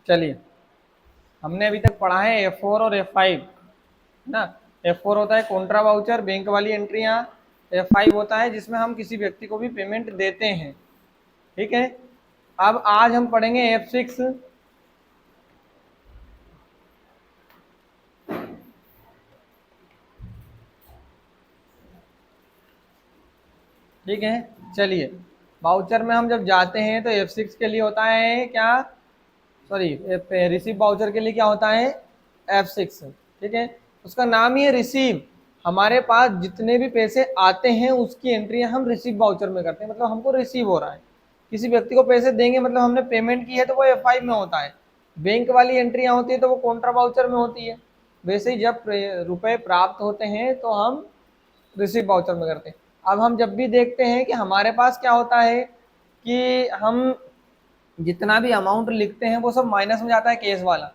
चलिए, हमने अभी तक पढ़ा है F4 और F5 ना। F4 होता है कॉन्ट्रा वाउचर, बैंक वाली एंट्रियां। F5 होता है जिसमें हम किसी व्यक्ति को भी पेमेंट देते हैं। ठीक है, अब आज हम पढ़ेंगे F6। ठीक है, चलिए, वाउचर में हम जब जाते हैं तो F6 के लिए होता है क्या, सॉरी, रिसीव वाउचर के लिए क्या होता है, F6। ठीक है, उसका नाम ही है रिसीव। हमारे पास जितने भी पैसे आते हैं उसकी एंट्री हम रिसीव वाउचर में करते हैं, मतलब हमको रिसीव हो रहा है। किसी व्यक्ति को पैसे देंगे मतलब हमने पेमेंट की है, तो वो F5 में होता है। बैंक वाली एंट्रियां होती है तो वो कॉन्ट्रा वाउचर में होती है। वैसे ही जब रुपए प्राप्त होते हैं तो हम रिसीव वाउचर में करते हैं। अब हम जब भी देखते हैं कि हमारे पास क्या होता है कि हम जितना भी अमाउंट लिखते हैं वो सब माइनस में जाता है, केस वाला,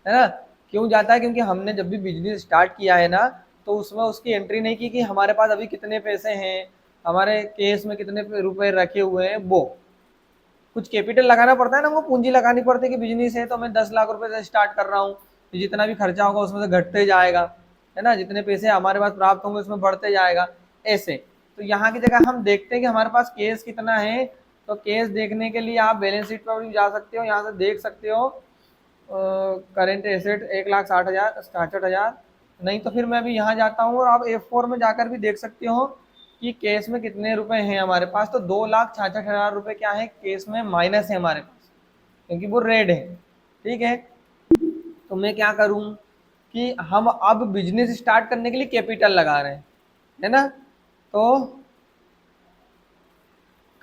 है ना। क्यों जाता है, क्योंकि हमने जब भी बिजनेस स्टार्ट किया है ना, तो उसमें उसकी एंट्री नहीं की कि हमारे पास अभी कितने पैसे हैं, हमारे केस में कितने रुपए रखे हुए हैं। वो कुछ कैपिटल लगाना पड़ता है ना, हमको पूंजी लगानी पड़ती है कि बिजनेस है तो मैं 10 लाख रुपए से स्टार्ट कर रहा हूँ, तो जितना भी खर्चा होगा उसमें से घटते जाएगा, है ना। जितने पैसे हमारे पास प्राप्त होंगे उसमें बढ़ते जाएगा, ऐसे। तो यहाँ की जगह हम देखते हैं कि हमारे पास केस कितना है। तो केस देखने के लिए आप बैलेंस शीट पर भी जा सकते हो, यहाँ से देख सकते हो करेंट एसेट 1,60,000 67,000। नहीं तो फिर मैं भी यहाँ जाता हूँ और आप F4 में जाकर भी देख सकते हो कि केस में कितने रुपए हैं हमारे पास। तो 2,66,000 रुपए क्या है, केस में माइनस है हमारे पास, क्योंकि वो रेड है। ठीक है, तो मैं क्या करूँ कि हम अब बिजनेस स्टार्ट करने के लिए कैपिटल लगा रहे हैं, है ना। तो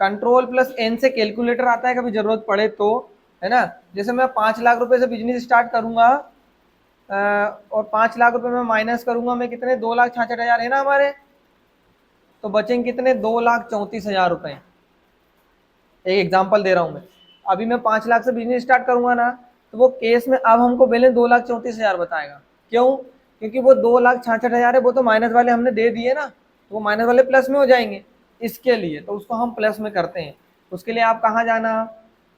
कंट्रोल+N से कैलकुलेटर आता है कभी जरूरत पड़े तो, है ना। जैसे मैं 5 लाख रुपए से बिजनेस स्टार्ट करूंगा और 5 लाख रुपए में माइनस करूंगा मैं कितने, 2,66,000 है ना हमारे, तो बचेंगे कितने, 2,34,000 रुपए। एक एग्जांपल दे रहा हूं मैं। अभी मैं 5 लाख से बिजनेस स्टार्ट करूंगा ना, तो वो केस में अब हमको बैलेंस 2,34,000 बताएगा। क्यों, क्योंकि वो 2,66,000 है, वो तो माइनस वाले हमने दे दिए ना, तो वो माइनस वाले प्लस में हो जाएंगे। इसके लिए तो उसको हम प्लस में करते हैं। उसके लिए आप कहाँ जाना,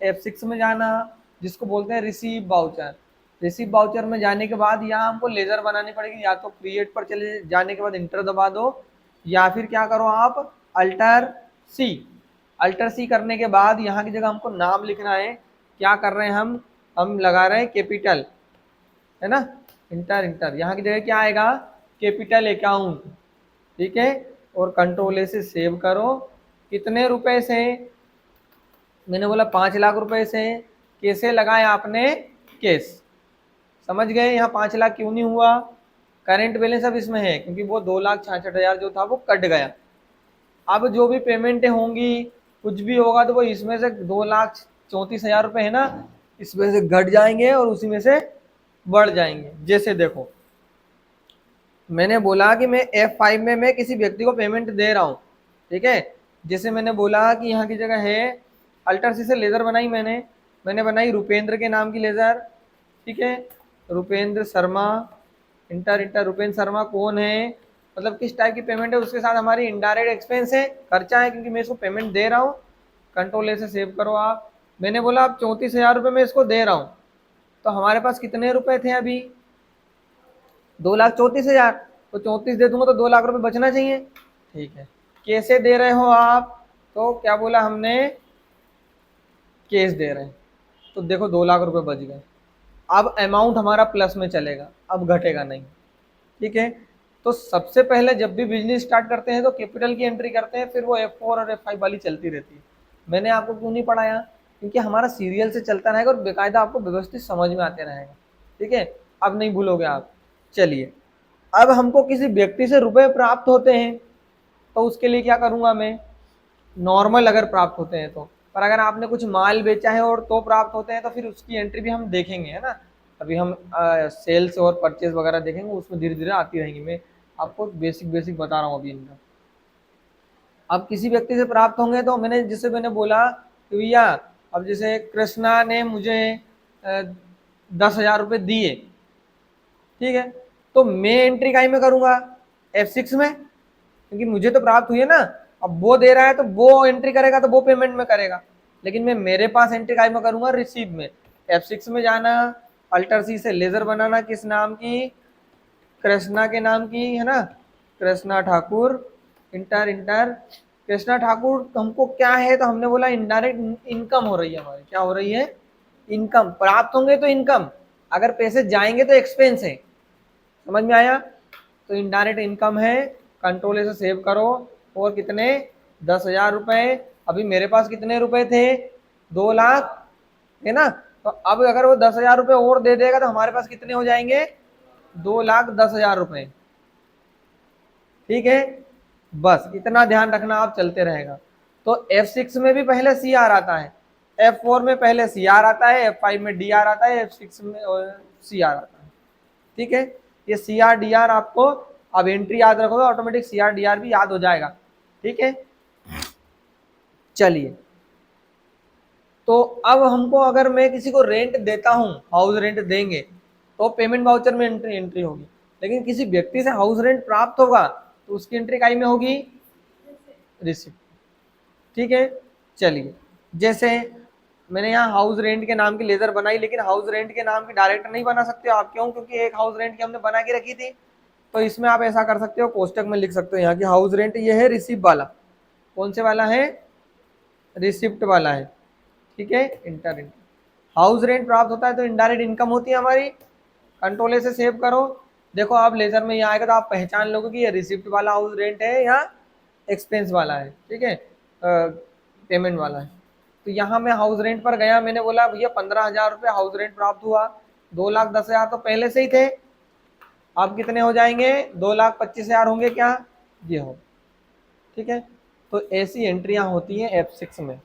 F6 में जाना, जिसको बोलते हैं रिसीव वाउचर। रिसीव वाउचर में जाने के बाद यहाँ हमको लेजर बनानी पड़ेगी, या तो क्रिएट पर चले जाने के बाद इंटर दबा दो, या फिर क्या करो आप, अल्टर सी। अल्टर सी करने के बाद यहाँ की जगह हमको नाम लिखना है। क्या कर रहे हैं हम लगा रहे हैं कैपिटल, है ना। इंटर इंटर, यहाँ की जगह क्या आएगा, कैपिटल अकाउंट। ठीक है, और कंट्रोल ए से सेव करो। कितने रुपए से, मैंने बोला 5 लाख रुपए से। कैसे लगाया आपने, केस, समझ गए। यहाँ 5 लाख क्यों नहीं हुआ, करेंट बैलेंस अब इसमें है क्योंकि वो 2,66,000 जो था वो कट गया। अब जो भी पेमेंटें होंगी, कुछ भी होगा, तो वो इसमें से 2,34,000 रुपए है ना, इसमें से घट जाएंगे और उसी में से बढ़ जाएंगे। जैसे देखो, मैंने बोला कि मैं F5 में मैं किसी व्यक्ति को पेमेंट दे रहा हूँ। ठीक है, जैसे मैंने बोला कि यहाँ की जगह है अल्टर सी से लेज़र बनाई मैंने बनाई रुपेंद्र के नाम की लेज़र। ठीक है, रुपेंद्र शर्मा, इंटर इंटर। रुपेंद्र शर्मा कौन है, मतलब किस टाइप की पेमेंट है, उसके साथ हमारी इनडायरेक्ट एक्सपेंस है, खर्चा है, क्योंकि मैं इसको पेमेंट दे रहा हूँ। कंट्रोल ए से सेव करो आप। मैंने बोला अब 34,000 रुपये मैं इसको दे रहा हूँ, तो हमारे पास कितने रुपए थे अभी, 2,34,000। तो 34 दे दूंगा तो 2 लाख रुपए बचना चाहिए। ठीक है, कैसे दे रहे हो आप, तो क्या बोला हमने, केस दे रहे हैं, तो देखो 2 लाख रुपए बच गए। अब अमाउंट हमारा प्लस में चलेगा, अब घटेगा नहीं। ठीक है, तो सबसे पहले जब भी बिजनेस स्टार्ट करते हैं तो कैपिटल की एंट्री करते हैं, फिर वो F4 और F5 वाली चलती रहती है। मैंने आपको क्यों नहीं पढ़ाया, क्योंकि हमारा सीरियल से चलता रहेगा और बेकायदा आपको व्यवस्थित समझ में आते रहेगा। ठीक है, अब नहीं भूलोगे आप। चलिए, अब हमको किसी व्यक्ति से रुपए प्राप्त होते हैं, तो उसके लिए क्या करूंगा मैं, नॉर्मल अगर प्राप्त होते हैं तो। पर अगर आपने कुछ माल बेचा है और तो प्राप्त होते हैं, तो फिर उसकी एंट्री भी हम देखेंगे, है ना। अभी हम सेल्स और परचेज वगैरह देखेंगे, उसमें धीरे धीरे आती रहेंगी। मैं आपको बेसिक बेसिक बता रहा हूँ अभी इनका। अब किसी व्यक्ति से प्राप्त होंगे तो मैंने बोला कि भैया, अब जैसे कृष्णा ने मुझे 10,000 रुपये दिए। ठीक है, तो मैं एंट्री काई में करूंगा, F6 में, क्योंकि मुझे तो प्राप्त हुई है ना। अब वो दे रहा है तो वो एंट्री करेगा, तो वो पेमेंट में करेगा। लेकिन मैं मेरे पास एंट्री काई में करूंगा, रिसीव में। F6 में जाना, अल्टर सी से लेजर बनाना, किस नाम की, कृष्णा के नाम की, है ना, कृष्णा ठाकुर, इंटर इंटर कृष्णा ठाकुर। हमको क्या है, तो हमने बोला इनडायरेक्ट इनकम हो रही है हमारी, क्या हो रही है, इनकम प्राप्त होंगे तो इनकम, अगर पैसे जाएंगे तो एक्सपेंस है, समझ में आया। तो इनडायरेक्ट इनकम है, कंट्रोल से सेव करो, और कितने, 10,000 रुपए। अभी मेरे पास कितने रुपए थे, 2 लाख, है ना। तो अब अगर वो 10,000 रुपए और दे देगा तो हमारे पास कितने हो जाएंगे, 2,10,000 रुपए, ठीक है। बस इतना ध्यान रखना, आप चलते रहेगा। तो F6 में भी पहले CR आता है, F4 में पहले CR आता है, F5 में DR आता है, F6 में CR आता है, ठीक है। ये CR DR आपको अब एंट्री याद रखोगे, ऑटोमेटिक CR DR भी याद हो जाएगा, ठीक है। चलिए, तो अब हमको, अगर मैं किसी को रेंट देता हूं, हाउस रेंट देंगे तो पेमेंट वाउचर में एंट्री होगी, लेकिन किसी व्यक्ति से हाउस रेंट प्राप्त होगा तो उसकी एंट्री काई में होगी, रिसिप्ट, ठीक है। चलिए, जैसे मैंने यहाँ हाउस रेंट के नाम की लेजर बनाई, लेकिन हाउस रेंट के नाम की डायरेक्ट नहीं बना सकते हो आप, क्यों, क्योंकि एक हाउस रेंट की हमने बना के रखी थी। तो इसमें आप ऐसा कर सकते हो, कोष्टक में लिख सकते हो यहाँ की हाउस रेंट, ये है रिसिप्ट वाला, कौन से वाला है, रिसिप्ट वाला है, ठीक है। इंटर हाउस रेंट प्राप्त होता है तो इनडायरेक्ट इनकम होती है हमारी, कंट्रोल से सेव करो। देखो आप लेजर में यहाँ आएगा तो आप पहचान लोगे कि ये रिसिप्ट वाला हाउस रेंट है या एक्सपेंस वाला है, ठीक है, पेमेंट वाला है। तो यहाँ मैं हाउस रेंट पर गया, मैंने बोला भैया 15,000 रुपये हाउस रेंट प्राप्त हुआ, 2,10,000 तो पहले से ही थे, अब कितने हो जाएंगे, 2,25,000 होंगे क्या, ये हो, ठीक है। तो ऐसी एंट्रियां होती हैं F6 में।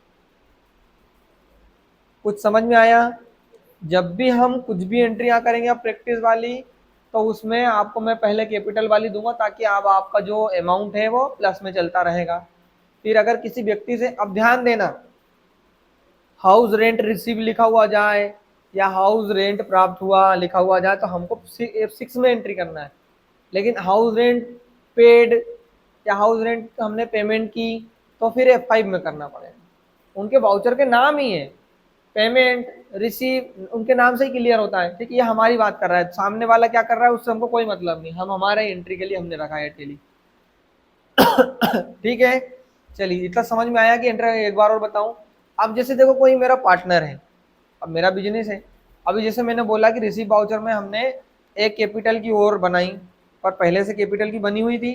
कुछ समझ में आया। जब भी हम कुछ भी एंट्रियां करेंगे आप प्रैक्टिस वाली, तो उसमें आपको मैं पहले कैपिटल वाली दूंगा, ताकि आप आपका जो अमाउंट है वो प्लस में चलता रहेगा। फिर अगर किसी व्यक्ति से, अब ध्यान देना, हाउस रेंट रिसीव लिखा हुआ जाए या हाउस रेंट प्राप्त हुआ लिखा हुआ जाए तो हमको F6 में एंट्री करना है, लेकिन हाउस रेंट पेड या हाउस रेंट हमने पेमेंट की तो फिर F5 में करना पड़ेगा। उनके वाउचर के नाम ही है, पेमेंट रिसीव, उनके नाम से ही क्लियर होता है, ठीक है। ये हमारी बात कर रहा है, सामने वाला क्या कर रहा है उससे हमको कोई मतलब नहीं, हम हमारे एंट्री के लिए हमने रखा है टेली ठीक है। चलिए, इतना समझ में आया कि एंट्री, एक बार और बताऊं। अब जैसे देखो कोई मेरा पार्टनर है, अब मेरा बिजनेस है, अभी जैसे मैंने बोला कि रिसीव वाउचर में हमने एक कैपिटल की और बनाई, पर पहले से कैपिटल की बनी हुई थी,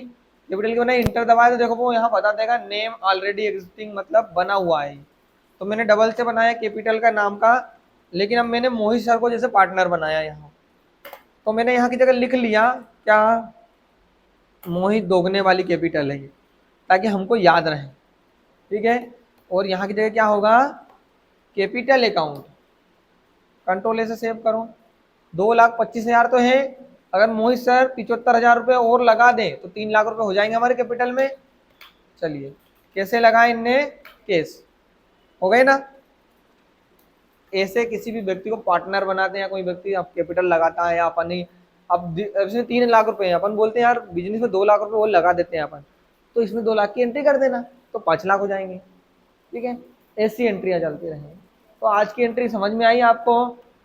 कैपिटल की बनाई, इंटर दबाया तो देखो वो यहाँ बता देगा नेम ऑलरेडी एग्जिस्टिंग, मतलब बना हुआ है। तो मैंने डबल से बनाया कैपिटल का नाम का, लेकिन अब मैंने मोहित सर को जैसे पार्टनर बनाया यहाँ, तो मैंने यहाँ की जगह लिख लिया क्या, मोहित दोगुने वाली कैपिटल है ये, ताकि हमको याद रहे, ठीक है। और यहाँ की जगह क्या होगा, कैपिटल अकाउंट, कंट्रोल से सेव करो। 2,25,000 तो है, अगर मोहित सर 75,000 रुपये और लगा दें तो 3 लाख रुपए हो जाएंगे हमारे कैपिटल में। चलिए, कैसे लगाए इनने, केस हो गए ना। ऐसे किसी भी व्यक्ति को पार्टनर बनाते हैं, या कोई व्यक्ति आप कैपिटल लगाता है, अपन ही, अब इसमें 3 लाख रुपए हैं, अपन बोलते हैं यार बिजनेस में 2 लाख रुपए और लगा देते हैं अपन, तो इसमें 2 लाख की एंट्री कर देना तो 5 लाख हो जाएंगे, ठीक है। ऐसी एंट्रियां चलती रहेंगी। तो आज की एंट्री समझ में आई आपको।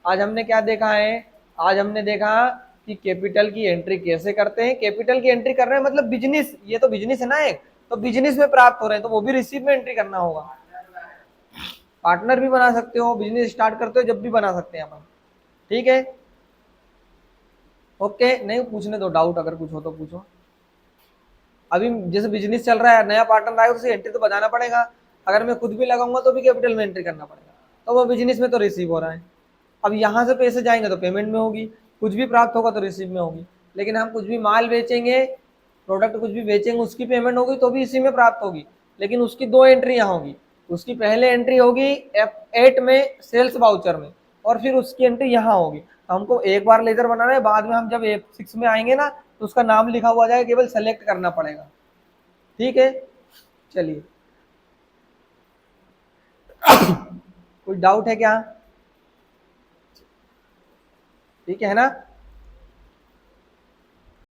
आज हमने क्या देखा है, आज हमने देखा कि कैपिटल की एंट्री कैसे करते हैं। कैपिटल की एंट्री कर रहे हैं मतलब बिजनेस, ये तो बिजनेस है ना एक, तो बिजनेस में प्राप्त हो रहे हैं तो वो भी रिसीव में एंट्री करना होगा। पार्टनर भी बना सकते हो, बिजनेस स्टार्ट करते हो जब भी बना सकते हैं अपन, ठीक है। ओके, नहीं पूछने दो, डाउट अगर कुछ हो तो पूछो। अभी जैसे बिजनेस चल रहा है, नया पार्टनर आएगा तो उसे एंट्री तो बताना पड़ेगा, अगर मैं खुद भी लगाऊंगा तो भी कैपिटल में एंट्री करना पड़ेगा, तो वो बिजनेस में तो रिसीव हो रहा है। अब यहाँ से पैसे जाएंगे तो पेमेंट में होगी, कुछ भी प्राप्त होगा तो रिसीव में होगी, लेकिन हम कुछ भी माल बेचेंगे, प्रोडक्ट कुछ भी बेचेंगे, उसकी पेमेंट होगी तो भी इसी में प्राप्त होगी, लेकिन उसकी 2 एंट्री यहाँ होगी। उसकी पहले एंट्री होगी F8 में सेल्स वाउचर में, और फिर उसकी एंट्री यहाँ होगी। तो हमको एक बार लेजर बनाना है, बाद में हम जब F6 में आएंगे ना तो उसका नाम लिखा हुआ जाएगा, केवल सेलेक्ट करना पड़ेगा, ठीक है। चलिए कोई डाउट है क्या, ठीक है ना।